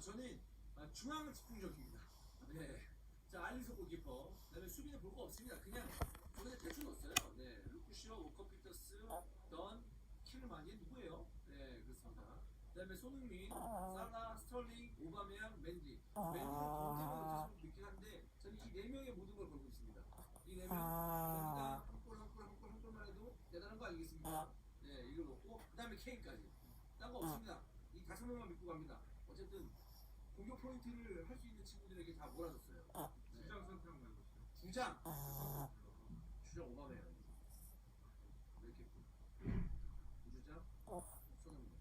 저는 중앙은 집중적입니다. 네. 자, 알리소 골키퍼. 그다음에 수비는 볼 거 없습니다. 그냥 저는 대충 넣었어요. 네. 루크쇼, 워커 피터스, 던, 킬만이 누구예요? 네, 그렇습니다. 그다음에 손흥민, 살라, 스털링, 오바메양, 맨디. 맨디는 굉장히 사실 늦긴 한데 저는 이 네 명의 모든 걸 걸고 있습니다. 이 네 명, 경기당 한 골, 한 골, 한 골, 한 골만 해도 대단한 거 아니겠습니까? 네, 이걸 넣고 그다음에 케인까지. 딴 거 없습니다. 이 다섯 명만 믿고 갑니다. 어쨌든 공격 포인트를 할 수 있는 친구들에게 다 몰아줬어요. 네. 주장 선택만 해보세요. 주장 주장 오바메요. 왜 이렇게 부주장 손흥민.